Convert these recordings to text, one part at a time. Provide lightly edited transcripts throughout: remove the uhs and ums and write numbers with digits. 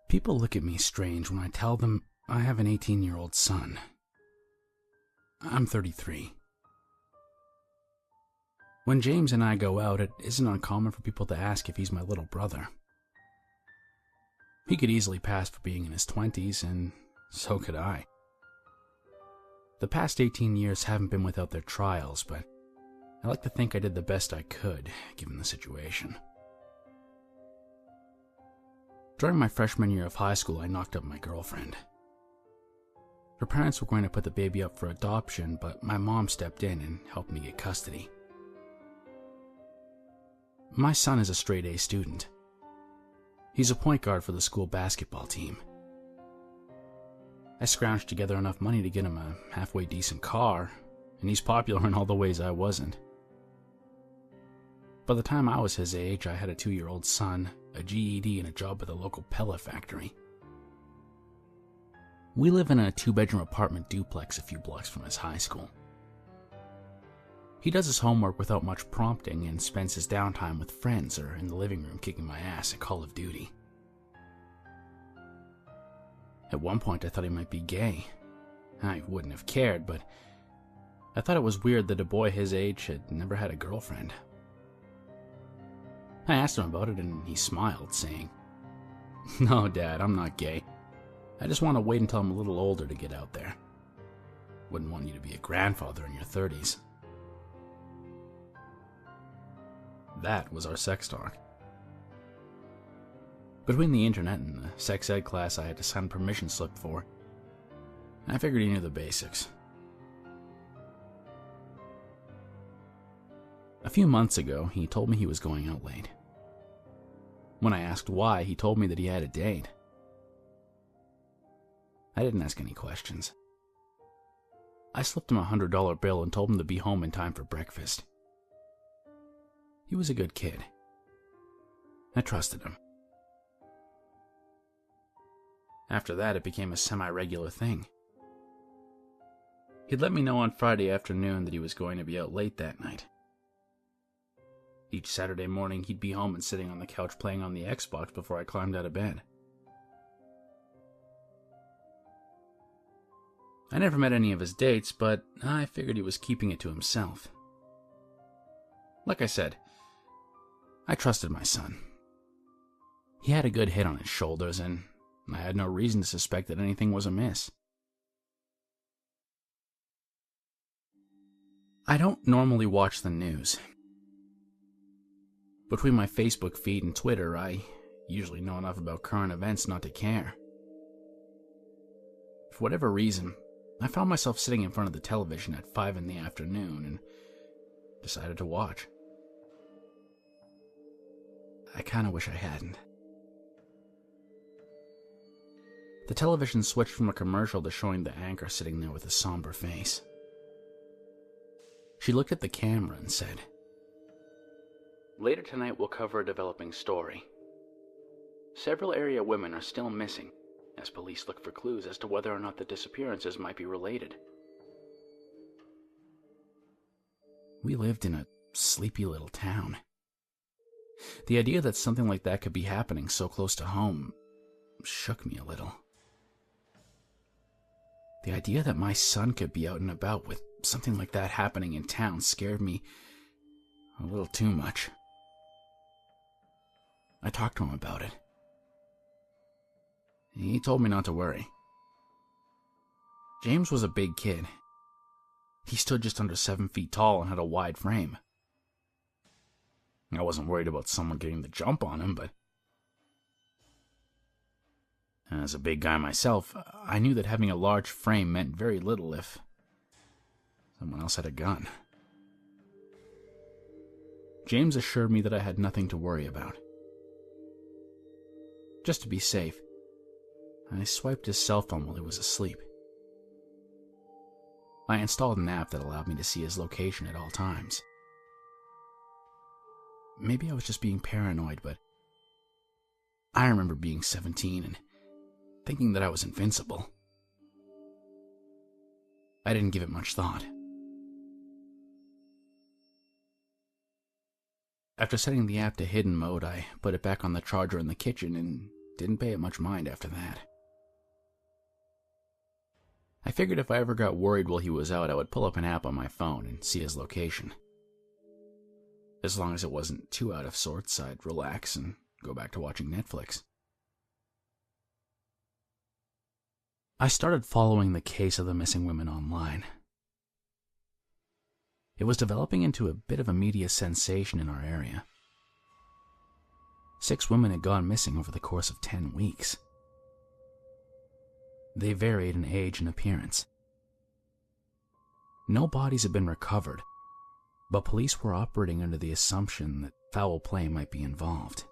People look at me strange when I tell them I have an 18-year-old son. I'm 33. When James and I go out, it isn't uncommon for people to ask if he's my little brother. He could easily pass for being in his 20s, and so could I. The past 18 years haven't been without their trials, but I like to think I did the best I could, given the situation. During my freshman year of high school, I knocked up my girlfriend. Her parents were going to put the baby up for adoption, but my mom stepped in and helped me get custody. My son is a straight-A student. He's a point guard for the school basketball team. I scrounged together enough money to get him a halfway decent car, and he's popular in all the ways I wasn't. By the time I was his age, I had a 2-year-old son, a GED, and a job at the local pellet factory. We live in a 2-bedroom apartment duplex a few blocks from his high school. He does his homework without much prompting and spends his downtime with friends or in the living room kicking my ass at Call of Duty. At one point I thought he might be gay. I wouldn't have cared, but I thought it was weird that a boy his age had never had a girlfriend. I asked him about it and he smiled, saying, "No, Dad, I'm not gay. I just want to wait until I'm a little older to get out there. Wouldn't want you to be a grandfather in your 30s. That was our sex talk. Between the internet and the sex ed class I had to sign a permission slip for, I figured he knew the basics. A few months ago, he told me he was going out late. When I asked why, he told me that he had a date. I didn't ask any questions. I slipped him a $100 bill and told him to be home in time for breakfast. He was a good kid. I trusted him. After that, it became a semi-regular thing. He'd let me know on Friday afternoon that he was going to be out late that night. Each Saturday morning, he'd be home and sitting on the couch playing on the Xbox before I climbed out of bed. I never met any of his dates, but I figured he was keeping it to himself. Like I said, I trusted my son. He had a good head on his shoulders, and I had no reason to suspect that anything was amiss. I don't normally watch the news. Between my Facebook feed and Twitter, I usually know enough about current events not to care. For whatever reason, I found myself sitting in front of the television at 5 in the afternoon and decided to watch. I kinda wish I hadn't. The television switched from a commercial to showing the anchor sitting there with a somber face. She looked at the camera and said, "Later tonight we'll cover a developing story. Several area women are still missing, as police look for clues as to whether or not the disappearances might be related." We lived in a sleepy little town. The idea that something like that could be happening so close to home shook me a little. The idea that my son could be out and about with something like that happening in town scared me a little too much. I talked to him about it. He told me not to worry. James was a big kid. He stood just under 7 feet tall and had a wide frame. I wasn't worried about someone getting the jump on him, but as a big guy myself, I knew that having a large frame meant very little if someone else had a gun. James assured me that I had nothing to worry about. Just to be safe, I swiped his cell phone while he was asleep. I installed an app that allowed me to see his location at all times. Maybe I was just being paranoid, but I remember being 17 and thinking that I was invincible. I didn't give it much thought. After setting the app to hidden mode, I put it back on the charger in the kitchen and didn't pay it much mind after that. I figured if I ever got worried while he was out, I would pull up an app on my phone and see his location. As long as it wasn't too out of sorts, I'd relax and go back to watching Netflix. I started following the case of the missing women online. It was developing into a bit of a media sensation in our area. 6 women had gone missing over the course of 10 weeks. They varied in age and appearance. No bodies had been recovered, but police were operating under the assumption that foul play might be involved.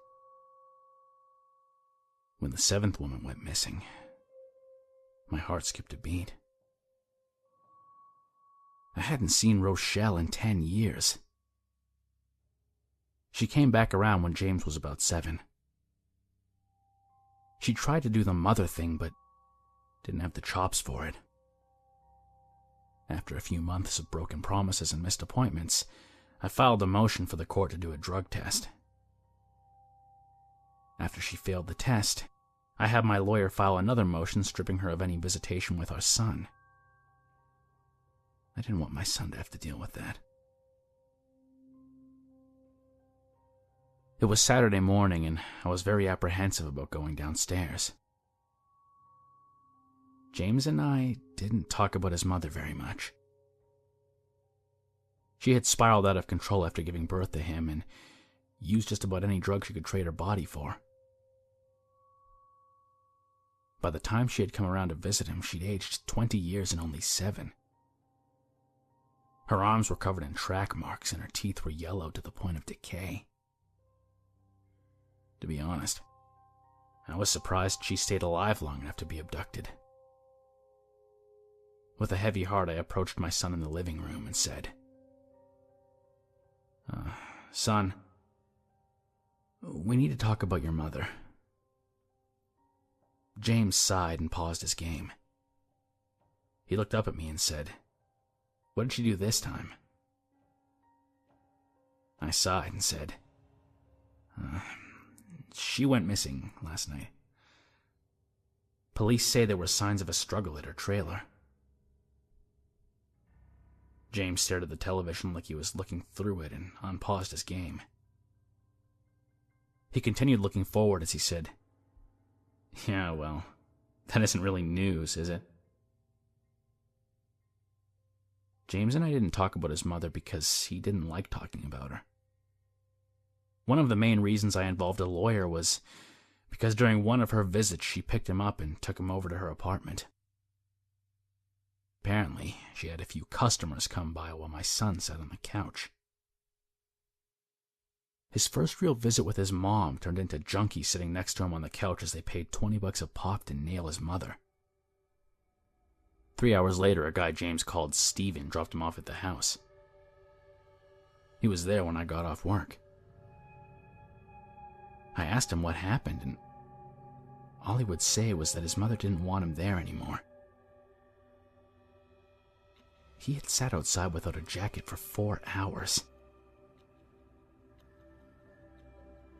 When the 7th woman went missing, my heart skipped a beat. I hadn't seen Rochelle in 10 years. She came back around when James was about 7. She tried to do the mother thing, but didn't have the chops for it. After a few months of broken promises and missed appointments, I filed a motion for the court to do a drug test. After she failed the test, I had my lawyer file another motion stripping her of any visitation with our son. I didn't want my son to have to deal with that. It was Saturday morning, and I was very apprehensive about going downstairs. James and I didn't talk about his mother very much. She had spiraled out of control after giving birth to him and used just about any drug she could trade her body for. By the time she had come around to visit him, she'd aged 20 years and only 7. Her arms were covered in track marks and her teeth were yellow to the point of decay. To be honest, I was surprised she stayed alive long enough to be abducted. With a heavy heart, I approached my son in the living room and said, Son, we need to talk about your mother." James sighed and paused his game. He looked up at me and said, "What did she do this time?" I sighed and said, "She went missing last night. Police say there were signs of a struggle at her trailer." James stared at the television like he was looking through it and unpaused his game. He continued looking forward as he said, "Yeah, well, that isn't really news, is it?" James and I didn't talk about his mother because he didn't like talking about her. One of the main reasons I involved a lawyer was because during one of her visits she picked him up and took him over to her apartment. Apparently, she had a few customers come by while my son sat on the couch. His first real visit with his mom turned into Junkie sitting next to him on the couch as they paid $20 a pop to nail his mother. 3 hours later, a guy James called Steven dropped him off at the house. He was there when I got off work. I asked him what happened, and all he would say was that his mother didn't want him there anymore. He had sat outside without a jacket for 4 hours.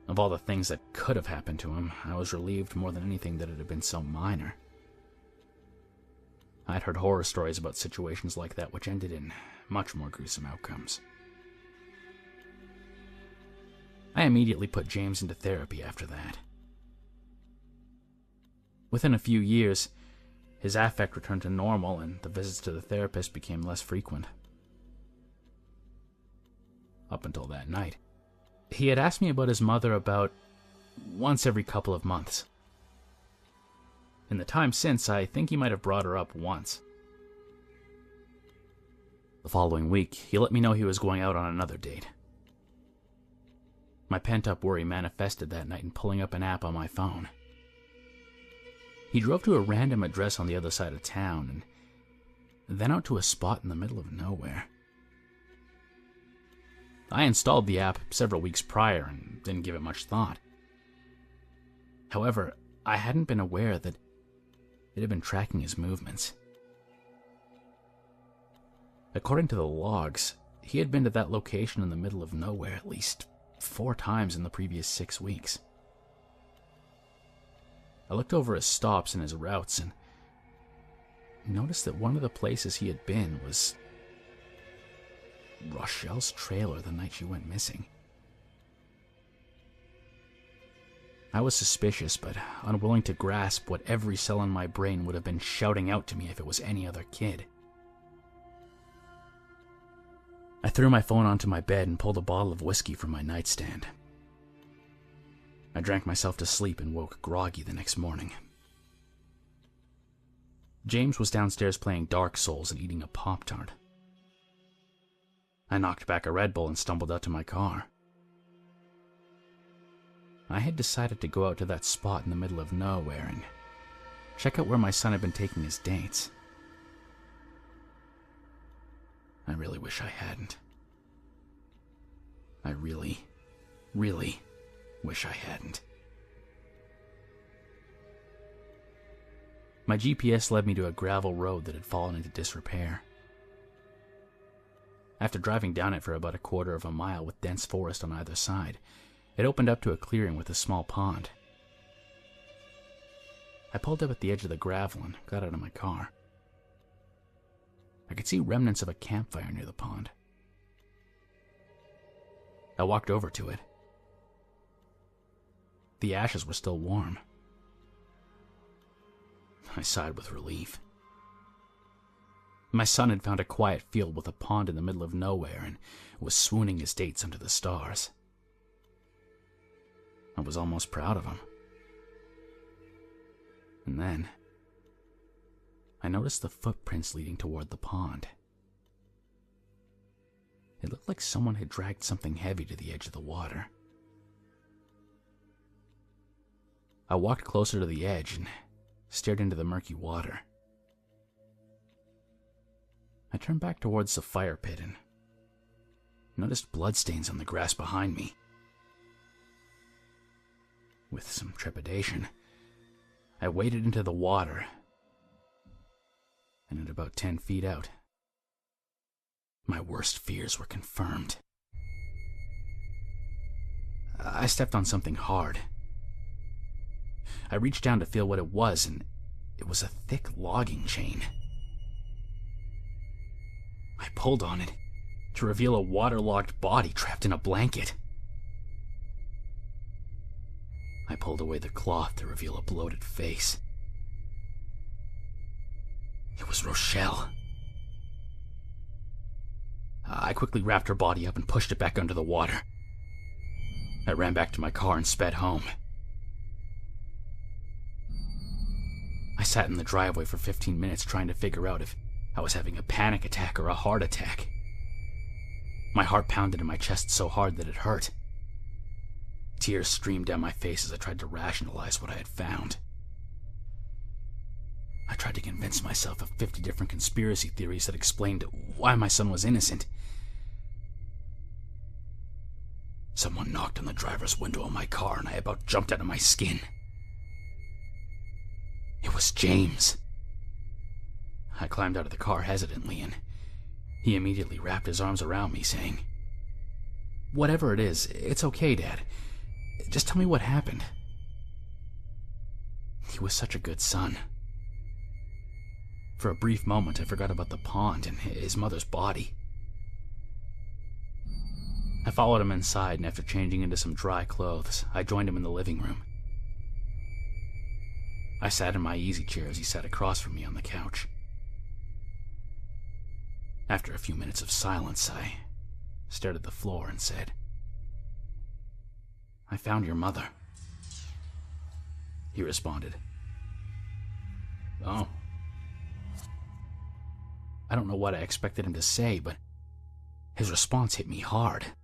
Of all the things that could have happened to him, I was relieved more than anything that it had been so minor. I'd heard horror stories about situations like that which ended in much more gruesome outcomes. I immediately put James into therapy after that. Within a few years, his affect returned to normal and the visits to the therapist became less frequent. Up until that night, he had asked me about his mother about once every couple of months. In the time since, I think he might have brought her up once. The following week, he let me know he was going out on another date. My pent-up worry manifested that night in pulling up an app on my phone. He drove to a random address on the other side of town, and then out to a spot in the middle of nowhere. I installed the app several weeks prior and didn't give it much thought. However, I hadn't been aware that it had been tracking his movements. According to the logs, he had been to that location in the middle of nowhere at least 4 times in the previous 6 weeks. I looked over his stops and his routes and noticed that one of the places he had been was Rochelle's trailer the night she went missing. I was suspicious, but unwilling to grasp what every cell in my brain would have been shouting out to me if it was any other kid. I threw my phone onto my bed and pulled a bottle of whiskey from my nightstand. I drank myself to sleep and woke groggy the next morning. James was downstairs playing Dark Souls and eating a Pop-Tart. I knocked back a Red Bull and stumbled out to my car. I had decided to go out to that spot in the middle of nowhere and check out where my son had been taking his dates. I really wish I hadn't. I really, really wish I hadn't. My GPS led me to a gravel road that had fallen into disrepair. After driving down it for about a quarter of a mile with dense forest on either side, it opened up to a clearing with a small pond. I pulled up at the edge of the gravel and got out of my car. I could see remnants of a campfire near the pond. I walked over to it. The ashes were still warm. I sighed with relief. My son had found a quiet field with a pond in the middle of nowhere and was swooning his dates under the stars. I was almost proud of him. And then I noticed the footprints leading toward the pond. It looked like someone had dragged something heavy to the edge of the water. I walked closer to the edge and stared into the murky water. I turned back towards the fire pit and noticed bloodstains on the grass behind me. With some trepidation, I waded into the water, and at about 10 feet out, my worst fears were confirmed. I stepped on something hard. I reached down to feel what it was, and it was a thick logging chain. I pulled on it to reveal a waterlogged body trapped in a blanket. I pulled away the cloth to reveal a bloated face. It was Rochelle. I quickly wrapped her body up and pushed it back under the water. I ran back to my car and sped home. I sat in the driveway for 15 minutes trying to figure out if I was having a panic attack or a heart attack. My heart pounded in my chest so hard that it hurt. Tears streamed down my face as I tried to rationalize what I had found. I tried to convince myself of 50 different conspiracy theories that explained why my son was innocent. Someone knocked on the driver's window of my car and I about jumped out of my skin. It was James. I climbed out of the car hesitantly and he immediately wrapped his arms around me saying, "Whatever it is, it's okay, Dad. Just tell me what happened." He was such a good son. For a brief moment, I forgot about the pond and his mother's body. I followed him inside, and after changing into some dry clothes, I joined him in the living room. I sat in my easy chair as he sat across from me on the couch. After a few minutes of silence, I stared at the floor and said, "I found your mother." He responded, "Oh." I don't know what I expected him to say, but his response hit me hard.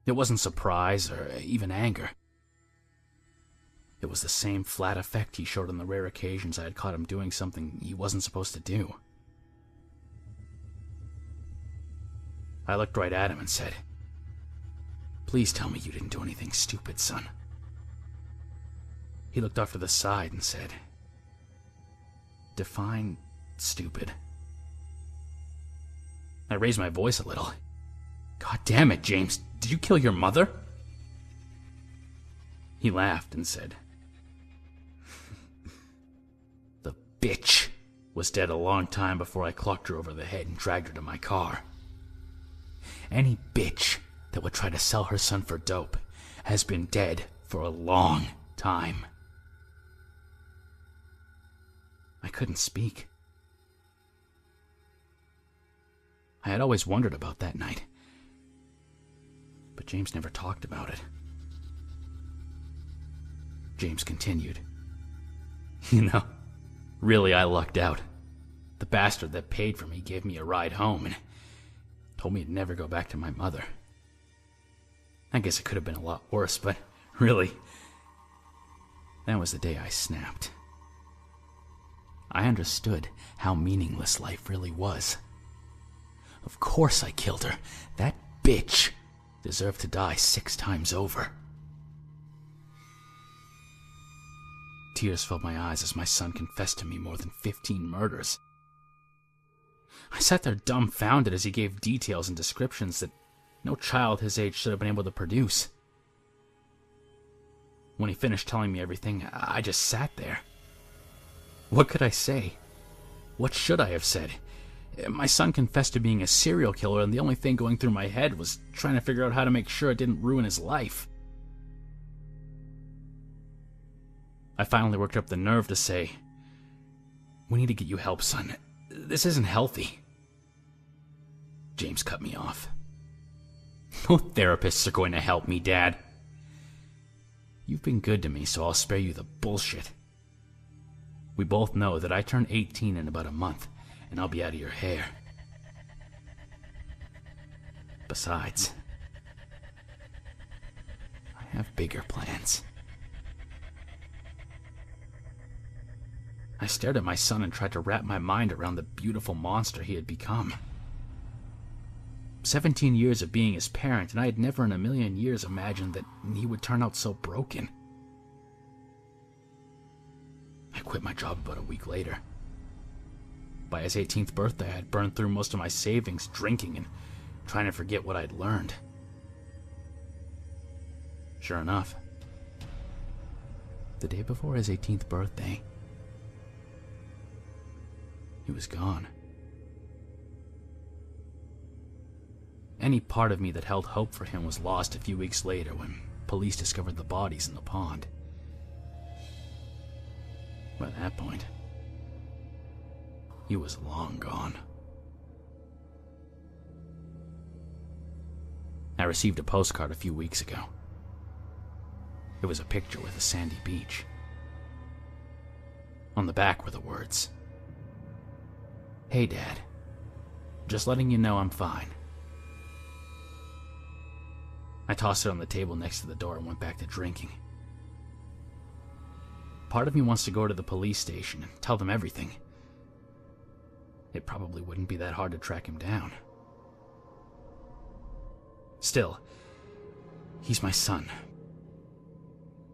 It wasn't surprise or even anger. It was the same flat effect he showed on the rare occasions I had caught him doing something he wasn't supposed to do. I looked right at him and said, "Please tell me you didn't do anything stupid, son." He looked off to the side and said, "Define stupid." I raised my voice a little. "God damn it, James, did you kill your mother?" He laughed and said, bitch was dead a long time before I clocked her over the head and dragged her to my car. Any bitch that would try to sell her son for dope has been dead for a long time. I couldn't speak. I had always wondered about that night, but James never talked about it. James continued. Really I lucked out. The bastard that paid for me gave me a ride home and told me to never go back to my mother. I guess it could have been a lot worse, but really, that was the day I snapped. I understood how meaningless life really was. Of course I killed her. That bitch deserved to die 6 times over. Tears filled my eyes as my son confessed to me more than 15 murders. I sat there dumbfounded as he gave details and descriptions that no child his age should have been able to produce. When he finished telling me everything, I just sat there. What could I say? What should I have said? My son confessed to being a serial killer, and the only thing going through my head was trying to figure out how to make sure it didn't ruin his life. I finally worked up the nerve to say, "We need to get you help, son. This isn't healthy." James cut me off. "No therapists are going to help me, Dad. You've been good to me, so I'll spare you the bullshit. We both know that I turn 18 in about a month, and I'll be out of your hair. Besides, I have bigger plans." I stared at my son and tried to wrap my mind around the beautiful monster he had become. 17 years of being his parent, and I had never in a million years imagined that he would turn out so broken. I quit my job about a week later. By his 18th birthday, I had burned through most of my savings drinking and trying to forget what I'd learned. Sure enough, the day before his 18th birthday, he was gone. Any part of me that held hope for him was lost a few weeks later when police discovered the bodies in the pond. By that point, he was long gone. I received a postcard a few weeks ago. It was a picture with a sandy beach. On the back were the words, "Hey, Dad. Just letting you know I'm fine." I tossed it on the table next to the door and went back to drinking. Part of me wants to go to the police station and tell them everything. It probably wouldn't be that hard to track him down. Still, he's my son.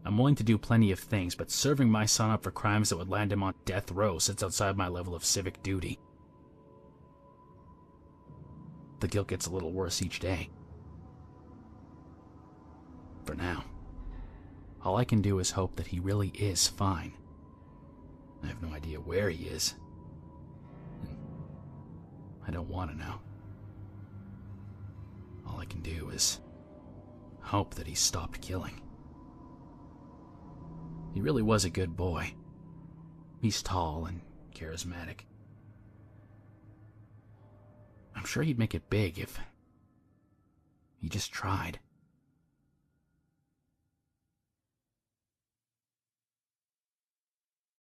I'm willing to do plenty of things, but serving my son up for crimes that would land him on death row sits outside my level of civic duty. The guilt gets a little worse each day. For now, all I can do is hope that he really is fine. I have no idea where he is. And I don't want to know. All I can do is hope that he stopped killing. He really was a good boy. He's tall and charismatic. I'm sure he'd make it big if he just tried.